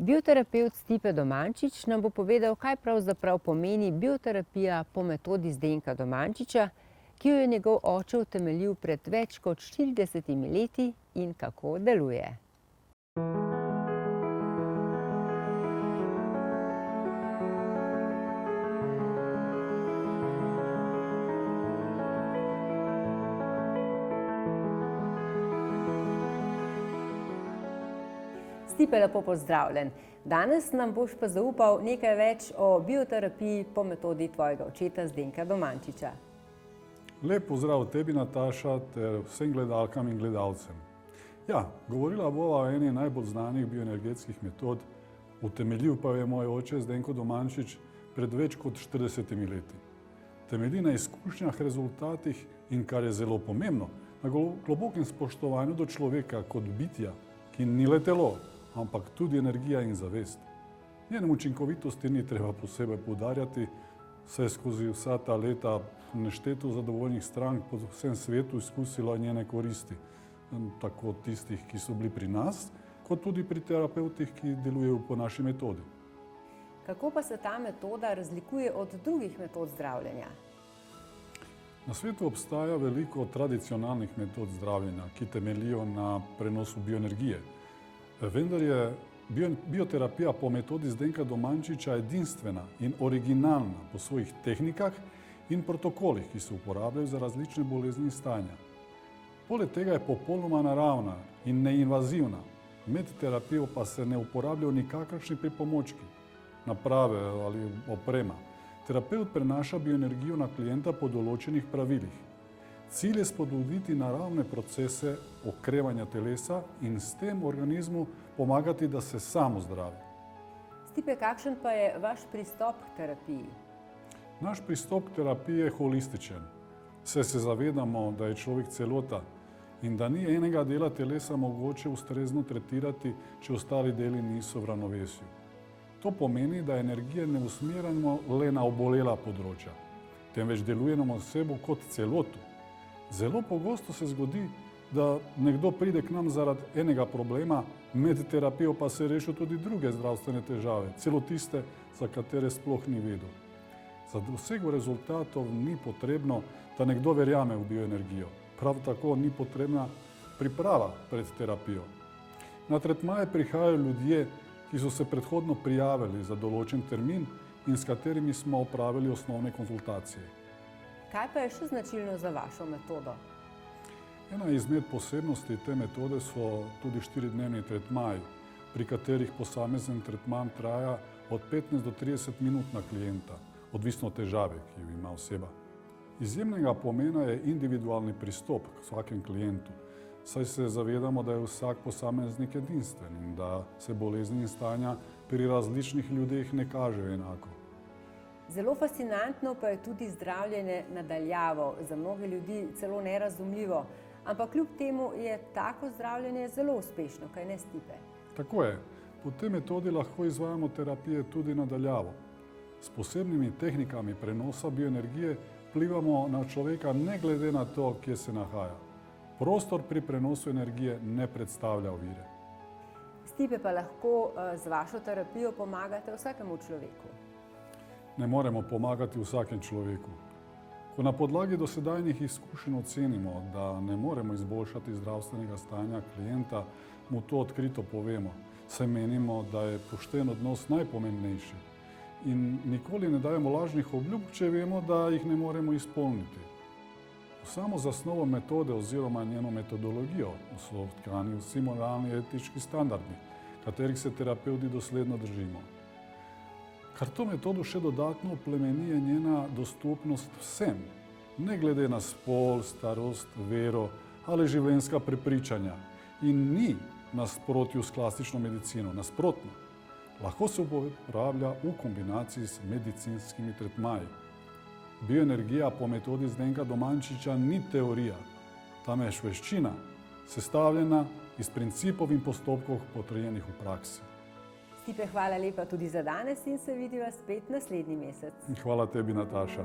Bioterapevt Stipe Domančič nam bo povedal, kaj pravzaprav pomeni bioterapija po metodi Zdenka Domančiča, ki jo je njegov oče utemeljil pred več kot 40 leti in kako deluje. Stipe, lepo pozdravljen. Danes nam boš pa zaupal nekaj več o bioterapiji po metodi tvojega očeta Zdenka Domančiča. Lep pozdrav tebi, Nataša, ter vsem gledalkam in gledalcem. Ja, govorila bova o eni najbolj znanih bioenergetskih metod, utemeljil pa je moj oče Zdenko Domančič pred več kot 40 leti. Temelji na izkušnjah, rezultatih in, kar je zelo pomembno, na globokem spoštovanju do človeka kot bitja, ki ni le telo, ampak tudi energija in zavest. Njene učinkovitosti ni treba posebej poudarjati, saj skozi vsa ta leta nešteto zadovoljnih strank po vsem svetu izkusilo njene koristi, tako tistih, ki so bili pri nas, kot tudi pri terapevtih, ki delujejo po naši metodi. Kako pa se ta metoda razlikuje od drugih metod zdravljenja? Na svetu obstaja veliko tradicionalnih metod zdravljenja, ki temeljijo na prenosu bioenergije. Vendar je bioterapija po metodi Zdenka Domančiča edinstvena in originalna po svojih tehnikah in protokolih, ki se uporabljajo za različne bolezni in stanja. Poleg tega je popolnoma naravna in neinvazivna. Med terapijo pa se ne uporabljajo nikakršni pripomočki, naprave ali oprema. Terapevt prenaša bioenergijo na klienta po določenih pravilih. Cilj je spodbuditi naravne procese okrevanja telesa in s tem organizmu pomagati, da se sam ozdravi. Stipe, kakšen pa je vaš pristop k terapiji? Naš pristop k terapiji je holističen. Saj se zavedamo, da je človek celota in da ni enega dela telesa mogoče ustrezno tretirati, če ostali deli niso v ravnovesju. To pomeni, da energije ne usmerjamo le na obolela področja, temveč delujemo osebo kot celoto. Zelo pogosto se zgodi, da nekdo pride k nam zaradi enega problema, med terapijo pa se rešijo tudi druge zdravstvene težave, celo tiste, za katere sploh ni vedel. Za dosego rezultatov ni potrebno, da nekdo verjame v bioenergijo. Prav tako ni potrebna priprava pred terapijo. Na tretmaje prihajajo ljudje, ki so se predhodno prijavili za določen termin in s katerimi smo opravili osnovne konzultacije. Kaj pa je še značilno za vašo metodo? Ena izmed posebnosti te metode so tudi 4-dnevni tretmaji, pri katerih posamezen tretman traja od 15 do 30 minut na klienta, odvisno od težave, ki jo ima oseba. Izjemnega pomena je individualni pristop k vsakem klientu, saj se zavedamo, da je vsak posameznik edinstven in da se bolezni in stanja pri različnih ljudeh ne kažejo enako. Zelo fascinantno pa je tudi zdravljenje na daljavo, za mnoge ljudi celo nerazumljivo, ampak kljub temu je tako zdravljenje zelo uspešno, kaj ne, Stipe? Tako je. Po tej metodi lahko izvajamo terapije tudi na daljavo. S posebnimi tehnikami prenosa bioenergije vplivamo na človeka ne glede na to, kje se nahaja. Prostor pri prenosu energije ne predstavlja ovire. Stipe, pa lahko z vašo terapijo pomagate vsakemu človeku? Ne moremo pomagati vsakemu človeku. Ko na podlagi dosedajnih izkušenj ocenimo, da ne moremo izboljšati zdravstvenega stanja klienta, mu to odkrito povemo, saj menimo, da je pošten odnos najpomembnejši. In nikoli ne dajemo lažnih obljub, če vemo, da jih ne moremo izpolniti. V samo zasnovo metode oziroma njeno metodologijo so vtkani vsi moralni etički standardi, katerih se terapevti dosledno držimo. Kar to metodo še dodatno oplemeni, je njena dostopnost vsem, ne glede na spol, starost, vero ali življenjska prepričanja. In ni nasprotju s klasično medicino, nasprotno. Lahko se uporablja v kombinaciji s medicinskimi tretmaji. Bioenergija po metodi Zdenka Domančiča ni teorija, temveč veščina, sestavljena iz principov in postopkov potrjenih v praksi. Stipe, hvala lepa tudi za danes in se vidiva spet naslednji mesec. Hvala tebi, Nataša.